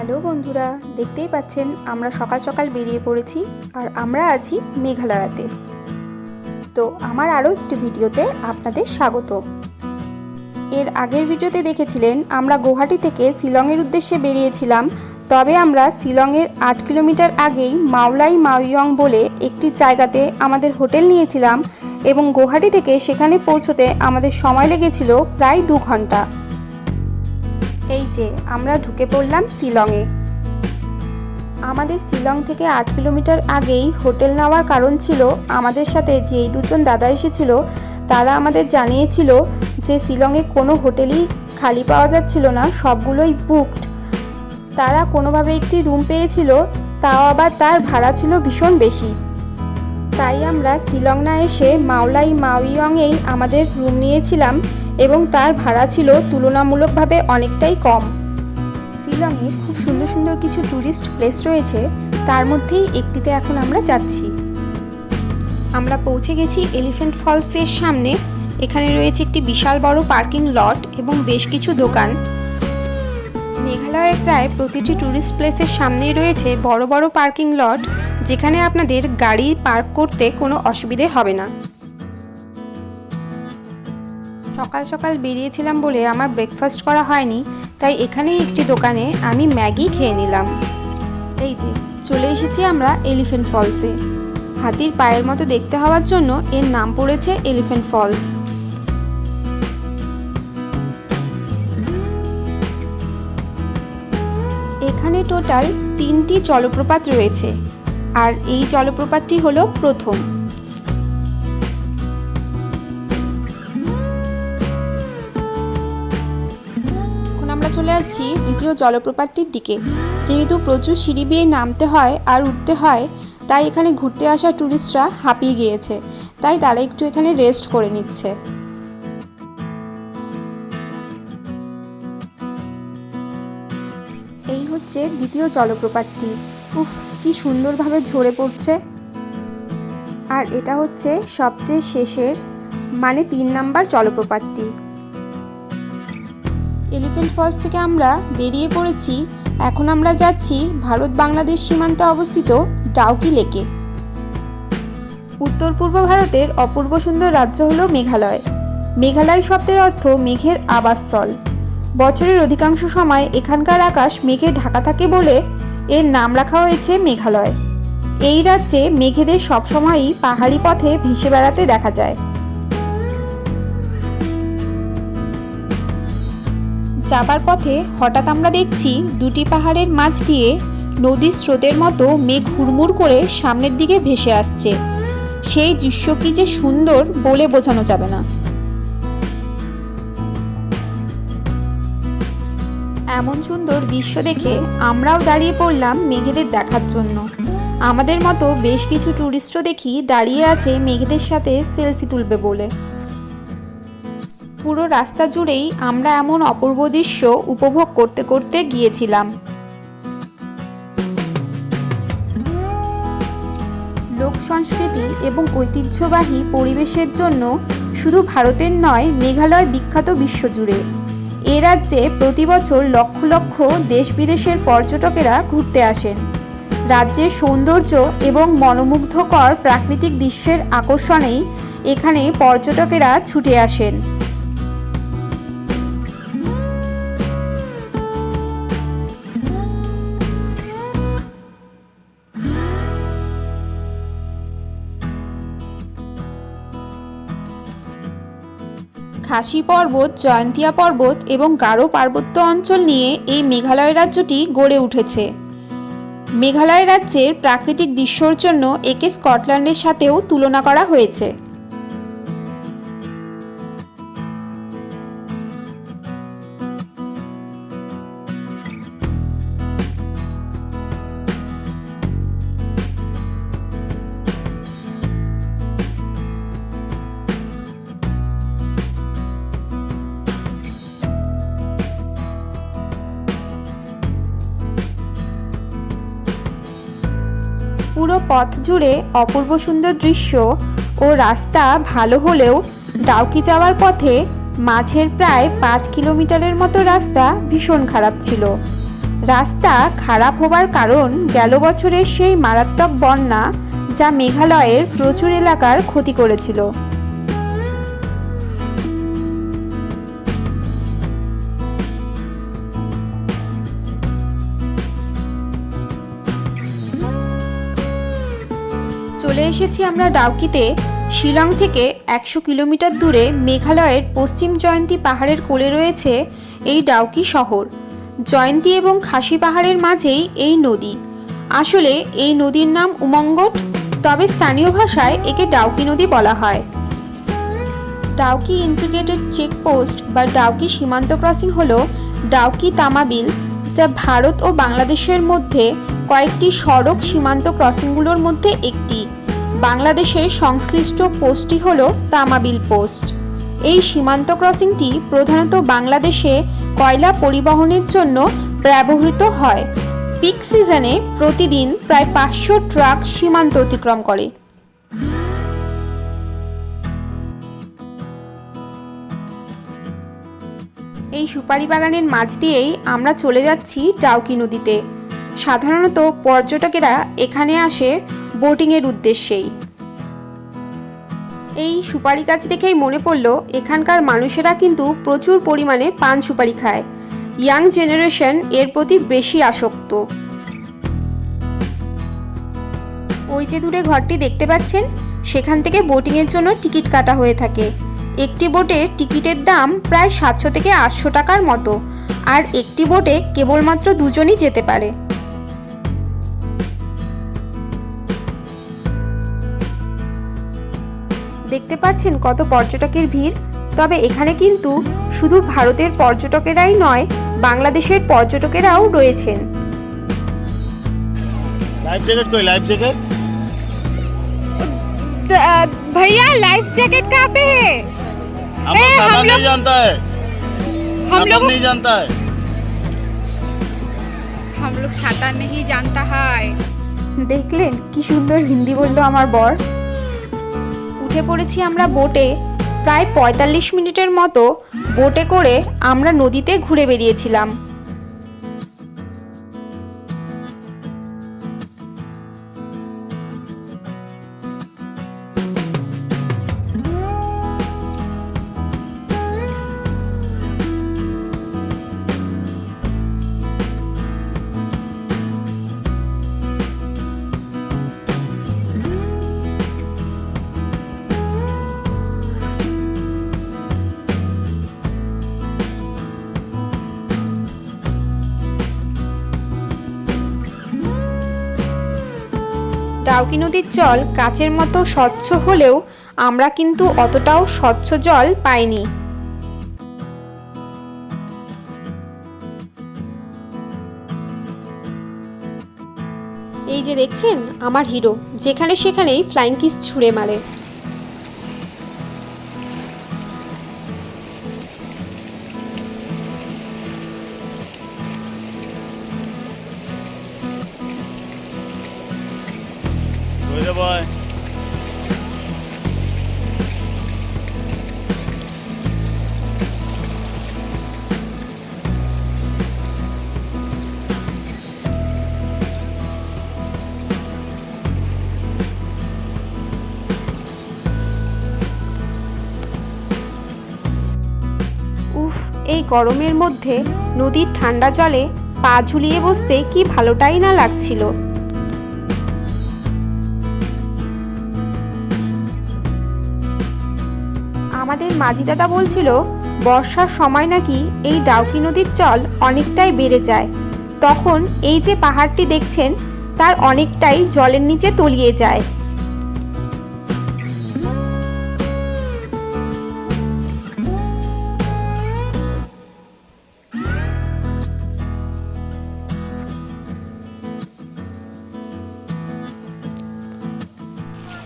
Hello বন্ধুরা, দেখতেই পাচ্ছেন আমরা সকাল সকাল বেরিয়ে পড়েছি আর আমরা আছি মেঘালয়াতে। তো আমার আরও একটি ভিডিওতে আপনাদের স্বাগত। এর আগের ভিডিওতে দেখেছিলেন আমরা গুয়াহাটি থেকে শিলংয়ের উদ্দেশ্যে বেরিয়েছিলাম, তবে আমরা শিলংয়ের 8 কিলোমিটার আগেই মাওলাই মাওইয়ং বলে একটি জায়গাতে আমাদের হোটেল নিয়েছিলাম এবং গুয়াহাটি থেকে সেখানে পৌঁছতে আমাদের সময় লেগেছিল প্রায় 2 ঘন্টা। এই যে আমরা ঢুকে পড়লাম শিলংয়ে। আমাদের শিলং থেকে 8 কিলোমিটার আগেই হোটেল নেওয়ার কারণ ছিল আমাদের সাথে যেই দুজন দাদা এসেছিল তারা আমাদের জানিয়েছিল যে শিলংয়ে কোনো হোটেলই খালি পাওয়া যাচ্ছিল না, সবগুলোই বুকড। তারা কোনোভাবে একটি রুম পেয়েছিল, তাও আবার তার ভাড়া ছিল ভীষণ বেশি। তাই আমরা শিলং না এসে মাওলাই মাওইয়ংয়েই আমাদের রুম নিয়েছিলাম এবং তার ভাড়া ছিল তুলনামূলকভাবে অনেকটাই কম। শিলংয়ে খুব সুন্দর সুন্দর কিছু ট্যুরিস্ট প্লেস রয়েছে, তার মধ্যেই একটিতে এখন আমরা যাচ্ছি। আমরা পৌঁছে গেছি এলিফ্যান্ট ফলসের সামনে। এখানে রয়েছে একটি বিশাল বড় পার্কিং লট এবং বেশ কিছু দোকান। মেঘালয়ের প্রায় প্রতিটি ট্যুরিস্ট প্লেসের সামনেই রয়েছে বড় বড় পার্কিং লট, যেখানে আপনাদের গাড়ি পার্ক করতে কোনো অসুবিধে হবে না। সকাল সকাল বেরিয়েছিলাম বলে আমার ব্রেকফাস্ট করা হয়নি, তাই এখানেই একটি দোকানে আমি ম্যাগি খেয়ে নিলাম। এই যে চলে এসেছি আমরা এলিফ্যান্ট ফলসে। হাতির পায়ের মতো দেখতে হওয়ার জন্য এর নাম পড়েছে এলিফ্যান্ট ফলস। এখানে টোটাল 3টি জলপ্রপাত রয়েছে আর এই জলপ্রপাতটি হলো প্রথম। আমরা চলে যাচ্ছি দ্বিতীয় জলপ্রপাতটির দিকে। যেহেতু প্রচুর সিঁড়ি বেয়ে নামতে হয় আর উঠতে হয়, তাই এখানে ঘুরতে আসা ট্যুরিস্টরা হাঁপিয়ে গিয়েছে, তাই তারা একটু এখানে রেস্ট করে নিচ্ছে। এই হচ্ছে দ্বিতীয় জলপ্রপাতটি। উফ, কি সুন্দরভাবে ঝরে পড়ছে। আর এটা হচ্ছে সবচেয়ে শেষের, মানে 3 নম্বর জলপ্রপাতটি। এলিফ্যান্ট ফলস থেকে আমরা বেরিয়ে পড়েছি। এখন আমরা যাচ্ছি ভারত বাংলাদেশ সীমান্তে অবস্থিত ডাউকি লেকে। উত্তর পূর্ব ভারতের অপূর্ব সুন্দর রাজ্য হলো মেঘালয়। মেঘালয় শব্দের অর্থ মেঘের আবাসস্থল। বছরের অধিকাংশ সময় এখানকার আকাশ মেঘে ঢাকা থাকে বলে এর নাম রাখা হয়েছে মেঘালয়। এই রাজ্যে মেঘেদের সবসময়ই পাহাড়ি পথে ভেসে বেড়াতে দেখা যায়। যাবার পথে হঠাৎ আমরা দেখছি দুটি পাহাড়ের মাঝ দিয়ে নদীর স্রোতের মতো মেঘ হুড়মুড় করে সামনের দিকে ভেসে আসছে। সেই দৃশ্য কি যে সুন্দর বলে বোঝানো যাবে না। এমন সুন্দর দৃশ্য দেখে আমরাও দাঁড়িয়ে পড়লাম মেঘেদের দেখার জন্য। আমাদের মতো বেশ কিছু ট্যুরিস্টও দেখি দাঁড়িয়ে আছে মেঘেদের সাথে সেলফি তুলবে বলে। পুরো রাস্তা জুড়েই আমরা এমন অপূর্ব দৃশ্য উপভোগ করতে করতে গিয়েছিলাম। লোক সংস্কৃতি এবং ঐতিহ্যবাহী পরিবেশের জন্য শুধু ভারতের নয়, মেঘালয় বিখ্যাত বিশ্বজুড়ে। এ রাজ্যে প্রতি বছর লক্ষ লক্ষ দেশ বিদেশের পর্যটকেরা ঘুরতে আসেন। রাজ্যের সৌন্দর্য এবং মনোমুগ্ধকর প্রাকৃতিক দৃশ্যের আকর্ষণেই এখানে পর্যটকেরা ছুটে আসেন। খাসি পর্বত, জয়ন্তিয়া পর্বত এবং গারো পার্বত্য অঞ্চল নিয়ে এই মেঘালয় রাজ্যটি গড়ে উঠেছে। মেঘালয় রাজ্যের প্রাকৃতিক দৃশ্যর জন্য একে স্কটল্যান্ডের সাথেও তুলনা করা হয়েছে। পুরো পথ জুড়ে অপূর্ব সুন্দর দৃশ্য ও রাস্তা ভালো হলেও ডাউকি যাওয়ার পথে মাঝের প্রায় 5 কিলোমিটারের মতো রাস্তা ভীষণ খারাপ ছিল। রাস্তা খারাপ হবার কারণ গেল বছরের সেই মারাত্মক বন্যা, যা মেঘালয়ের প্রচুর এলাকার ক্ষতি করেছিল। চলে এসেছি আমরা ডাউকিতে। শিলং থেকে 100 কিলোমিটার দূরে মেঘালয়ের পশ্চিম জয়ন্তী পাহাড়ের কোলে রয়েছে এই ডাউকি শহর। জয়ন্তী এবং খাসি পাহাড়ের মাঝেই এই নদী। আসলে এই নদীর নাম উমঙ্গট, তবে স্থানীয় ভাষায় একে ডাউকি নদী বলা হয়। ডাউকি ইন্টিগ্রেটেড চেকপোস্ট বা ডাউকি সীমান্ত ক্রসিং হলো ডাউকি তামাবিল, যা ভারত ও বাংলাদেশের মধ্যে কয়েকটি সড়ক সীমান্ত ক্রসিংগুলোর মধ্যে একটি। বাংলাদেশের সংশ্লিষ্ট পোস্টটি হলো তামাবিল পোস্ট। এই সীমান্ত ক্রসিংটি প্রধানত বাংলাদেশে কয়লা পরিবহনের জন্য ব্যবহৃত হয়। পিক সিজনে প্রতিদিন প্রায় 500 ট্রাক সীমান্ত অতিক্রম করে। এই সুপারি বাগানের মাঝ দিয়েই আমরা চলে যাচ্ছি ডাউকি নদীতে। সাধারণত পর্যটকেরা এখানে আসে বোটিংয়ের উদ্দেশ্যেই। এই সুপারি গাছ দেখেই মনে পড়লো এখানকার মানুষেরা কিন্তু প্রচুর পরিমাণে পান সুপারি খায়। ইয়াং জেনারেশন এর প্রতি বেশি আসক্ত। ওই যে দূরে ঘরটি দেখতে পাচ্ছেন, সেখান থেকে বোটিংয়ের জন্য টিকিট কাটা হয়ে থাকে। একটি বোটের টিকিটের দাম প্রায় 700 থেকে 800 টাকার মতো, আর একটি বোটে কেবলমাত্র দুজনই যেতে পারে। দেখতে পাচ্ছেন কত পর্যটকের ভিড়। তবে এখানে কিন্তু শুধু ভারতের পর্যটকেরাই নয়, বাংলাদেশের পর্যটকেরাও রয়েছেন। लाइफ जैकेट कोई लाइफ जैकेट भैया लाइफ जैकेट कहाँ पे है? हम लोग सामान नहीं जानता है, हम लोग नहीं जानता है, हम लोग छाता नहीं जानता है। দেখলেন কি সুন্দর হিন্দি বললো আমার বর। উঠে পড়েছি আমরা বোটে। প্রায় 45 মিনিটের মতো বোটে করে আমরা নদীতে ঘুরে বেরিয়েছিলাম। ডাউকি নদীর জল কাচের মতো স্বচ্ছ হলেও আমরা কিন্তু অতটাও স্বচ্ছ জল পাইনি। এই যে দেখছেন আমার হিরো, যেখানে সেখানেই ফ্লাইং কিস ছুঁড়ে মারে। boy. উফ, এই গরমের মধ্যে নদীর ঠান্ডা জলে পা ঝুলিয়ে বসতে কি ভালোটাই না লাগছিল। আমাদের মাঝি দাদা বলছিল বর্ষার সময় নাকি এই ডাউকি নদীর জল অনেকটাই বেড়ে যায়, তখন এই যে পাহাড়টি দেখছেন তার অনেকটাই জলের নিচে তলিয়ে যায়।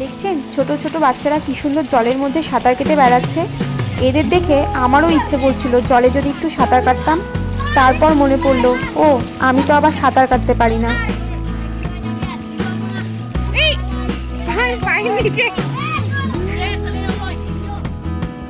দেখছেন ছোট ছোট বাচ্চারা কি সুন্দর জলের মধ্যে সাঁতার কেটে বেড়াচ্ছে। এদের দেখে আমারও ইচ্ছে করছিল জলে যদি একটু সাঁতার কাটতাম। তারপর মনে পড়লো, ও আমি তো আবার সাঁতার কাটতে পারি না।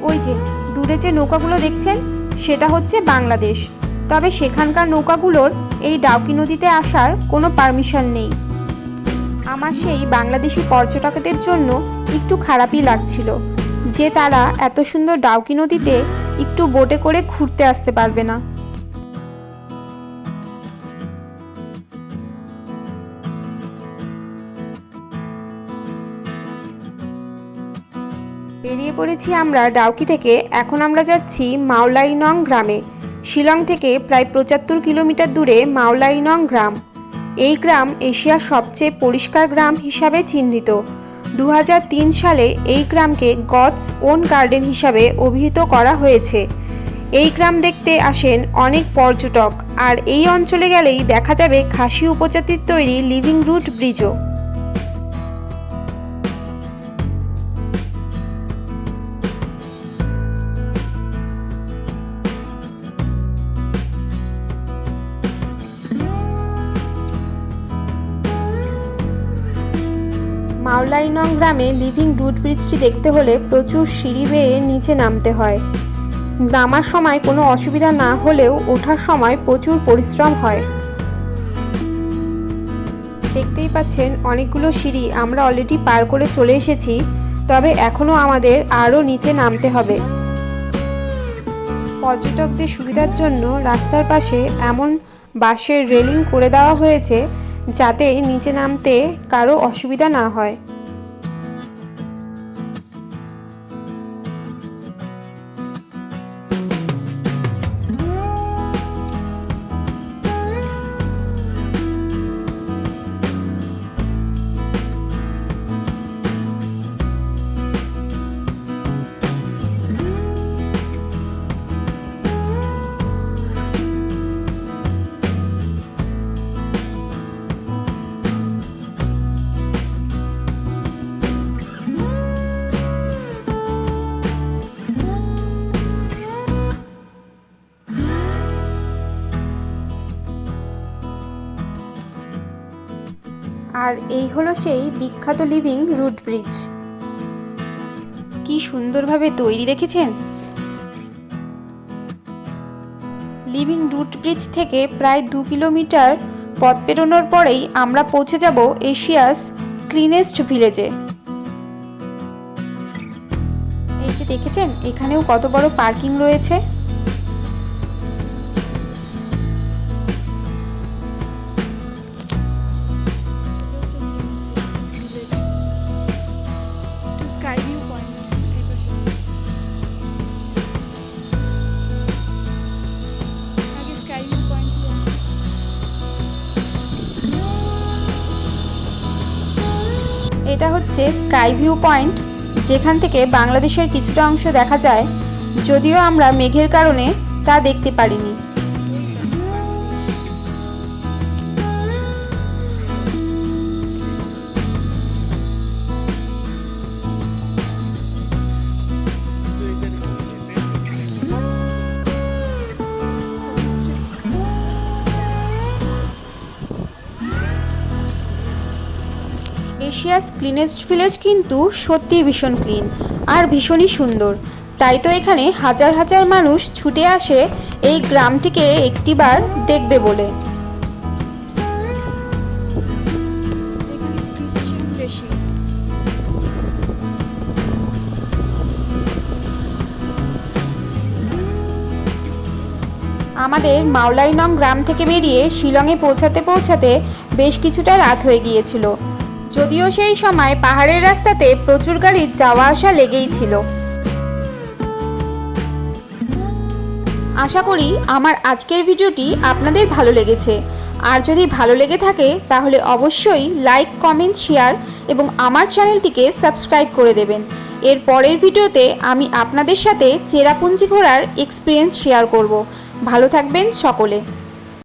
ওই যে দূরে যে নৌকাগুলো দেখছেন সেটা হচ্ছে বাংলাদেশ, তবে সেখানকার নৌকাগুলোর এই ডাউকি নদীতে আসার কোনো পারমিশন নেই। আমার সেই বাংলাদেশি পর্যটকদের জন্য একটু খারাপই লাগছিল যে তারা এত সুন্দর ডাউকি নদীতে একটু বোটে করে ঘুরতে আসতে পারবে না। বেরিয়ে পড়েছি আমরা ডাউকি থেকে। এখন আমরা যাচ্ছি মাওলাইনং গ্রামে। শিলং থেকে প্রায় 75 কিলোমিটার দূরে মাওলাইনং গ্রাম। এই গ্রাম এশিয়ার সবচেয়ে পরিষ্কার গ্রাম হিসাবে চিহ্নিত। 2003 সালে এই গ্রামকে গডস ওন গার্ডেন হিসাবে অভিহিত করা হয়েছে। এই গ্রাম দেখতে আসেন অনেক পর্যটক, আর এই অঞ্চলে গেলেই দেখা যাবে খাসি উপজাতির তৈরি লিভিং রুট ব্রিজও। মাওলাইনং গ্রামে লিভিং রুট ব্রিজটি দেখতে হলে প্রচুর সিঁড়ি বেয়ে নিচে নামতে হয়। নামার সময় কোনো অসুবিধা না হলেও ওঠার সময় প্রচুর পরিশ্রম হয়। দেখতেই পাচ্ছেন অনেকগুলো সিঁড়ি আমরা অলরেডি পার করে চলে এসেছি, তবে এখনও আমাদের আরও নিচে নামতে হবে। পর্যটকদের সুবিধার জন্য রাস্তার পাশে এমন বাঁশের রেলিং করে দেওয়া হয়েছে যাতে নিচে নামতে কারো অসুবিধা না হয়। আর এই হলো সেই বিখ্যাত লিভিং রুট ব্রিজ। কি সুন্দরভাবে তৈরি, দেখেছেন? লিভিং রুট ব্রিজ থেকে প্রায় 2 কিলোমিটার পথ পেরোনোর পরেই আমরা পৌঁছে যাব এশিয়াস ক্লিনেস্ট ভিলেজে। এই যে দেখেছেন, এখানেও কত বড় পার্কিং রয়েছে। এটা হচ্ছে স্কাই ভিউ পয়েন্ট, যেখান থেকে বাংলাদেশের কিছুটা অংশ দেখা যায়, যদিও আমরা মেঘের কারণে তা দেখতে পারিনি। এশিয়াস ক্লিনেস্ট ভিলেজ কিন্তু সত্যিই ভীষণ ক্লিন আর ভীষণই সুন্দর। তাই তো এখানে হাজার হাজার মানুষ ছুটে আসে এই গ্রামটিকে একটিবার দেখবে বলে। আমাদের মাওলাইনং গ্রাম থেকে বেরিয়ে শিলংয়ে পৌঁছাতে পৌঁছাতে বেশ কিছুটা রাত হয়ে গিয়েছিল। যদিও সেই সময় পাহাড়ের রাস্তাতে প্রচুর গাড়ির যাওয়া আসা লেগেই ছিল। আশা করি আমার আজকের ভিডিওটি আপনাদের ভালো লেগেছে। আর যদি ভালো লেগে থাকে তাহলে অবশ্যই লাইক, কমেন্ট, শেয়ার এবং আমার চ্যানেলটিকে সাবস্ক্রাইব করে দেবেন। এর পরের ভিডিওতে আমি আপনাদের সাথে চেরাপুঞ্জি ঘোরার এক্সপিরিয়েন্স শেয়ার করব। ভালো থাকবেন সকলে।